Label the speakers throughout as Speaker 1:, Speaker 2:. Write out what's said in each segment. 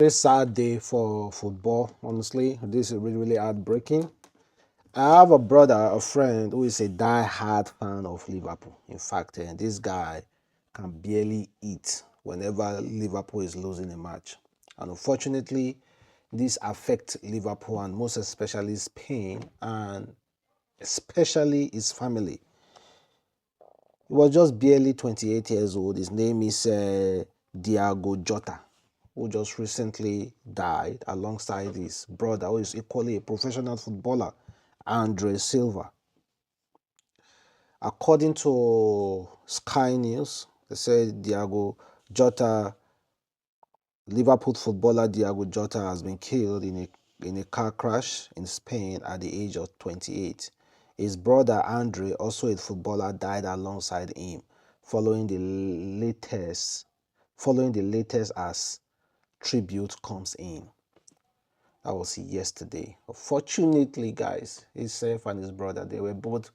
Speaker 1: Very sad day for football, honestly. This is really, really heartbreaking. I have a brother, a friend, who is a die-hard fan of Liverpool. In fact, this guy can barely eat whenever Liverpool is losing a match. And unfortunately, this affects Liverpool and most especially Spain and especially his family. He was just barely 28 years old. His name is Diogo Jota, who just recently died alongside his brother, who is equally a professional footballer, Andre Silva. According to Sky News, they said Liverpool footballer Diogo Jota has been killed in a car crash in Spain at the age of 28. His brother Andre, also a footballer, died alongside him following the latest as tribute comes in. That was yesterday. Fortunately, guys, himself and his brother, they were both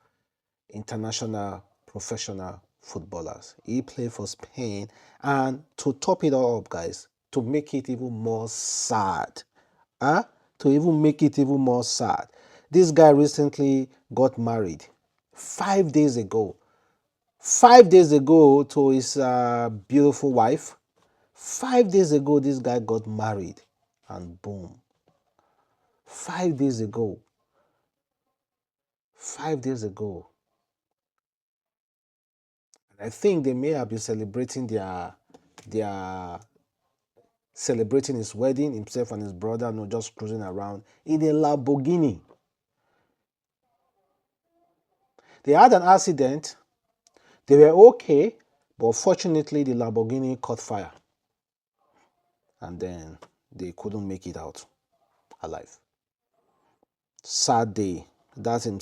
Speaker 1: international professional footballers. He played for Spain, and to top it all up, guys, to make it even more sad, huh? To even make it even more sad, this guy recently got married 5 days ago. 5 days ago to his beautiful wife. 5 days ago, this guy got married, and boom. 5 days ago. 5 days ago. And I think they may have been their celebrating his wedding, himself and his brother, not just cruising around in a Lamborghini. They had an accident. They were okay, but fortunately the Lamborghini caught fire. And then they couldn't make it out alive. Sad day. That's him.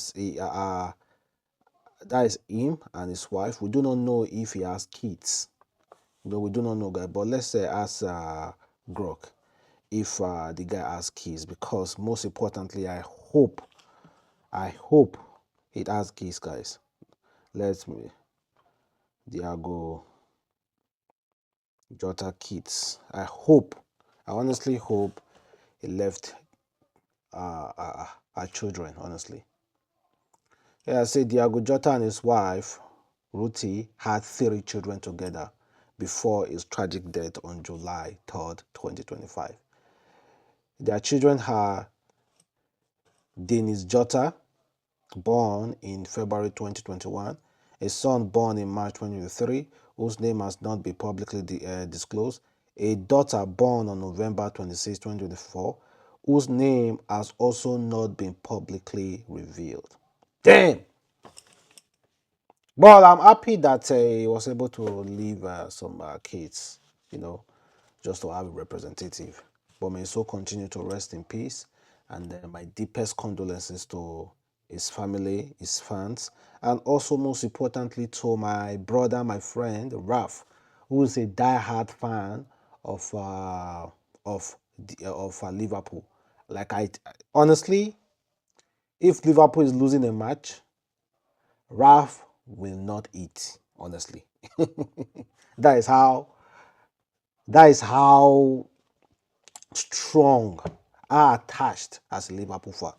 Speaker 1: That is him and his wife. We do not know if he has kids. No, we do not know, guy. But let's say ask Grok if the guy has kids, because most importantly, I hope it has kids, guys. Let me. Diago Jota kids. I honestly hope he left our children. Honestly, yeah. I say Diago Jota and his wife Ruti had 3 children together before his tragic death on July 3rd, 2025. Their children are Dennis Jota, born in February 2021, a son born in March 2023, whose name has not been publicly disclosed, a daughter born on November 26, 2024, whose name has also not been publicly revealed. Damn! But I'm happy that he was able to leave some kids, you know, just to have a representative. But may so continue to rest in peace. And my deepest condolences to his family, his fans, and also most importantly to my brother, my friend Raf, who is a die-hard fan of Liverpool. Like I honestly, if Liverpool is losing a match, Raf will not eat. Honestly, that is how that is how strong are attached as a Liverpool fan.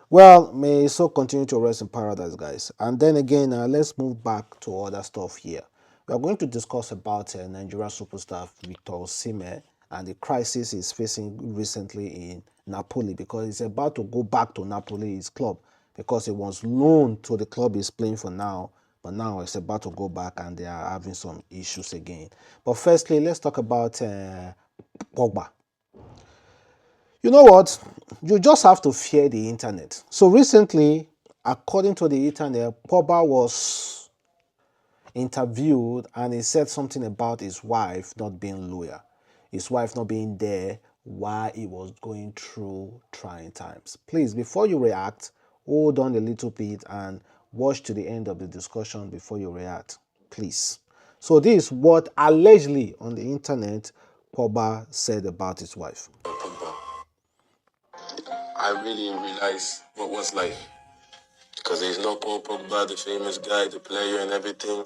Speaker 1: Well, may so continue to rest in paradise, guys. And then again, let's move back to other stuff here. We are going to discuss about Nigeria superstar Victor Osimhen and the crisis he's facing recently in Napoli, because he's about to go back to Napoli, his club, because he was loaned to the club he's playing for now, but now it's about to go back and they are having some issues again. But firstly, let's talk about Pogba. You know what? You just have to fear the internet. So recently, according to the internet, Pogba was interviewed and he said something about his wife not being loyal, his wife not being there while he was going through trying times. Please, before you react, hold on a little bit and watch to the end of the discussion before you react, please. So this is what allegedly on the internet Pogba said about his wife.
Speaker 2: I really didn't realize what was life. Because there's no Paul Pogba, the famous guy, the player and everything.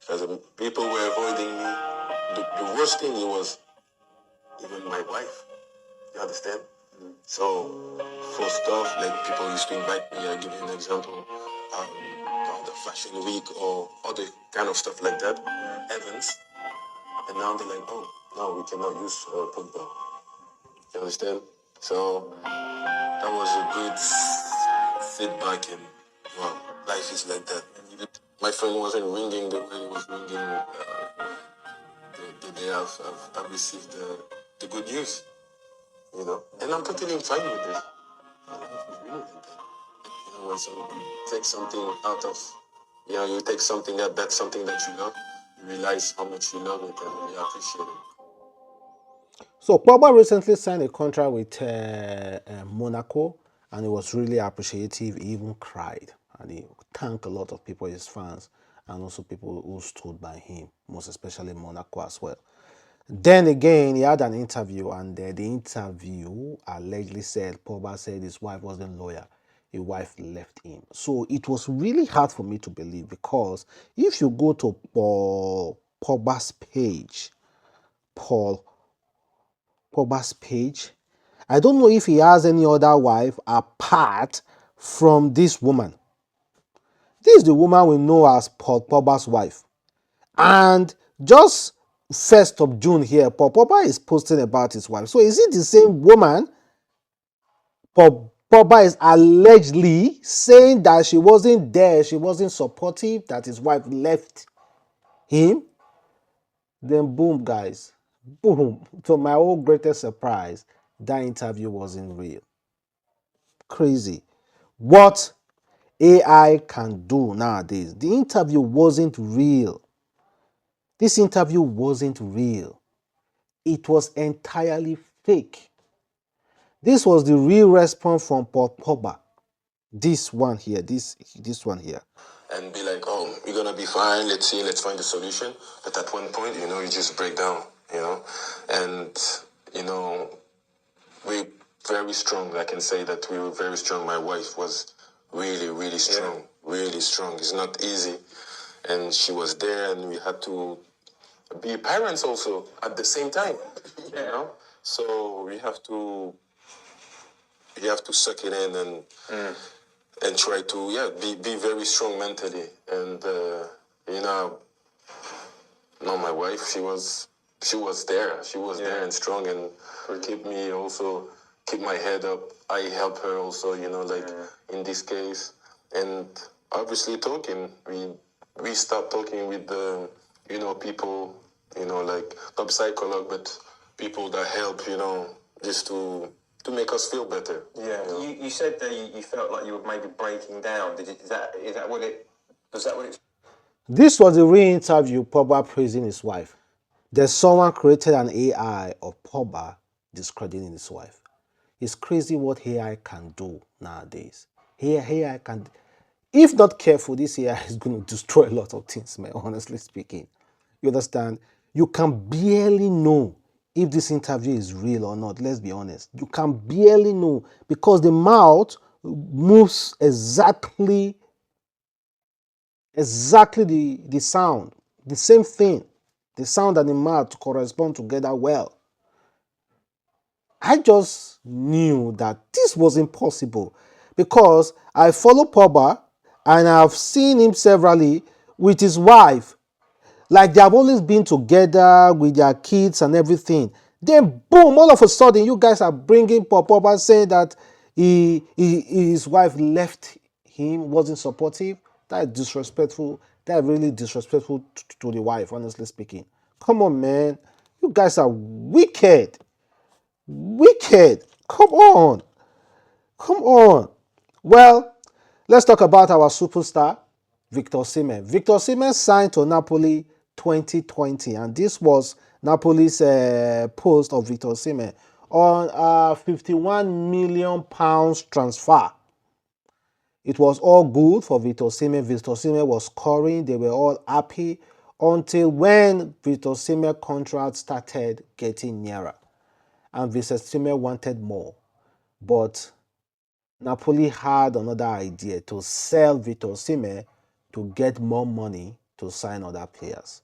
Speaker 2: Because people were avoiding me. The worst thing was even my wife. You understand? So for stuff like people used to invite me, I give you an example, on the fashion week or other kind of stuff like that, events, and now they're like, oh, no, we cannot use Pogba. You understand? So that was a good feedback, and well, life is like that. My phone wasn't ringing the way it was ringing the day I've received the good news, you know. And I'm totally fine with this. It's really like that. You know, when you take something out of, you know, you take something that's something that you love, you realize how much you love it and you appreciate it.
Speaker 1: So Pogba recently signed a contract with Monaco, and he was really appreciative. He even cried, and he thanked a lot of people, his fans, and also people who stood by him, most especially Monaco as well. Then again, he had an interview, and the interview allegedly said Pogba said his wife wasn't loyal. His wife left him. So it was really hard for me to believe, because if you go to Pogba's page, Paul Pogba's page, I don't know if he has any other wife apart from this woman. This is the woman we know as Paul Pogba's wife. And just 1st of June here, Paul Pogba is posting about his wife. So is it the same woman? Paul Pogba is allegedly saying that she wasn't there, she wasn't supportive, that his wife left him. Then boom, guys. Boom. To my own greatest surprise, that interview wasn't real. Crazy. What AI can do nowadays. The interview wasn't real. This interview wasn't real. It was entirely fake. This was the real response from Paul Pogba. This one here, this one here.
Speaker 2: And be like, oh, we're gonna be fine. Let's see, let's find a solution. But at one point, you know, you just break down, you know, and you know, we very strong. I can say that we were very strong. My wife was really, really strong, really strong. It's not easy, and she was there, and we had to be parents also at the same time, you know. So we have to suck it in and try to be very strong mentally. And you know, no, my wife, she was there and strong, and keep me also, keep my head up. I help her also, you know, like in this case. And obviously talking, we start talking with the, you know, people, you know, like not psychologue, but people that help, you know, just to make us feel better.
Speaker 3: Yeah, you, know? You said that you felt like you were maybe breaking down. Is that what it? Was that what it?
Speaker 1: This was a real interview, Pogba praising his wife. There's someone created an AI of Pogba discrediting his wife. It's crazy what AI can do nowadays. AI can, if not careful, this AI is going to destroy a lot of things, man, honestly speaking. You understand? You can barely know if this interview is real or not. Let's be honest. You can barely know, because the mouth moves exactly the sound, the same thing. The sound and the mouth correspond together well. I just knew that this was impossible, because I follow Pogba and I've seen him severally with his wife. Like, they have always been together with their kids and everything. Then boom, all of a sudden you guys are bringing Pogba saying that his wife left him, wasn't supportive. That is disrespectful. That is really disrespectful to the wife, honestly speaking. Come on, man. You guys are wicked. Wicked. Come on. Come on. Well, let's talk about our superstar, Victor Osimhen. Victor Osimhen signed to Napoli 2020, and this was Napoli's post of Victor Osimhen on a £51 million transfer. It was all good for Victor Osimhen. Victor Osimhen was scoring. They were all happy until when Victor Osimhen contract started getting nearer, and Victor Osimhen wanted more. But Napoli had another idea, to sell Victor Osimhen to get more money to sign other players.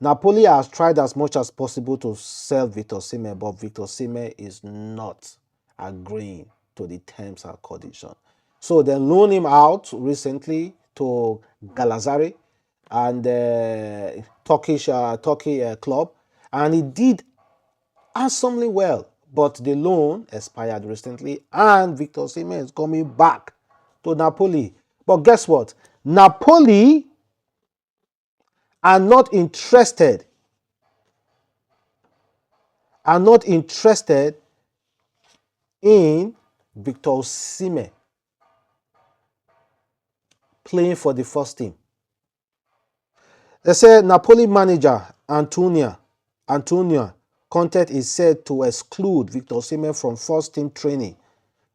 Speaker 1: Napoli has tried as much as possible to sell Victor Osimhen, but Victor Osimhen is not agreeing to the terms and conditions. So they loaned him out recently to Galatasaray and Turkey club, and he did handsomely well. But the loan expired recently, and Victor Osimhen is coming back to Napoli. But guess what? Napoli are not interested in Victor Osimhen playing for the first team. They say Napoli manager Antonio Conte is said to exclude Victor Osimhen from first team training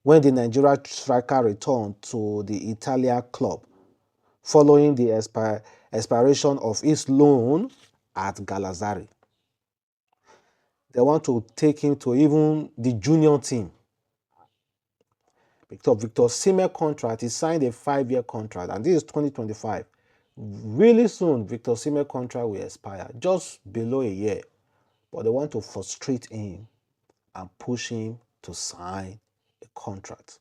Speaker 1: when the Nigeria striker returned to the Italian club following the expiration of his loan at Galatasaray. They want to take him to even the junior team. Victor Osimhen contract, he signed a 5-year contract, and this is 2025. Really soon, Victor Osimhen contract will expire, just below a year. But they want to frustrate him and push him to sign a contract.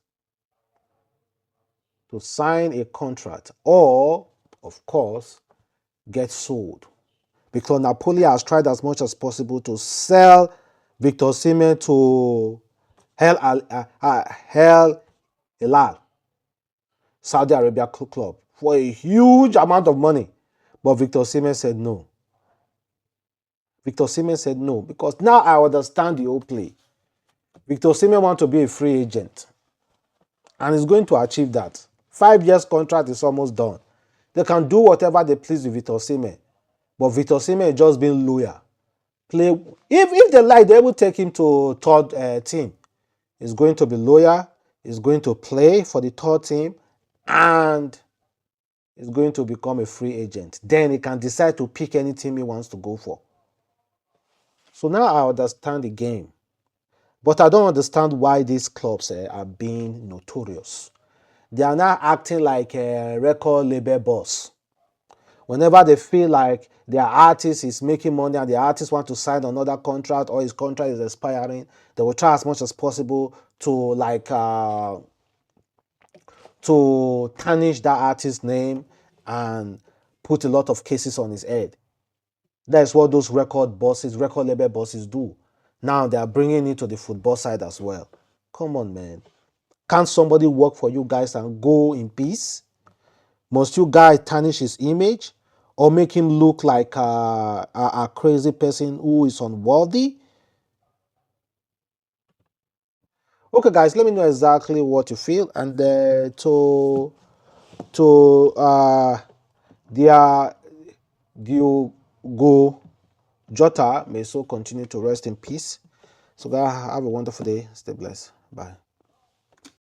Speaker 1: To sign a contract, or, of course, get sold. Because Napoli has tried as much as possible to sell Victor Osimhen to Al Hilal, Saudi Arabia club, for a huge amount of money. But Victor Osimhen said no. Victor Osimhen said no, because now I understand the whole play. Victor Osimhen wants to be a free agent, and he's going to achieve that. 5 years contract is almost done. They can do whatever they please with Victor Osimhen, but Victor Osimhen is just being loyal. If they like, they will take him to third team. He's going to be loyal. He's going to play for the third team, and is going to become a free agent. Then he can decide to pick any team he wants to go for. So now I understand the game. But I don't understand why these clubs are being notorious. They are now acting like a record label boss. Whenever they feel like their artist is making money and the artist wants to sign another contract or his contract is expiring, they will try as much as possible to to tarnish that artist's name and put a lot of cases on his head. That's what those record label bosses do. Now they are bringing it to the football side as well. Come on, man. Can't somebody work for you guys and go in peace? Must you guys tarnish his image or make him look like a crazy person who is unworthy? Okay, guys, let me know exactly what you feel, and to their Diogo Jota may so continue to rest in peace. So guys, have a wonderful day. Stay blessed. Bye.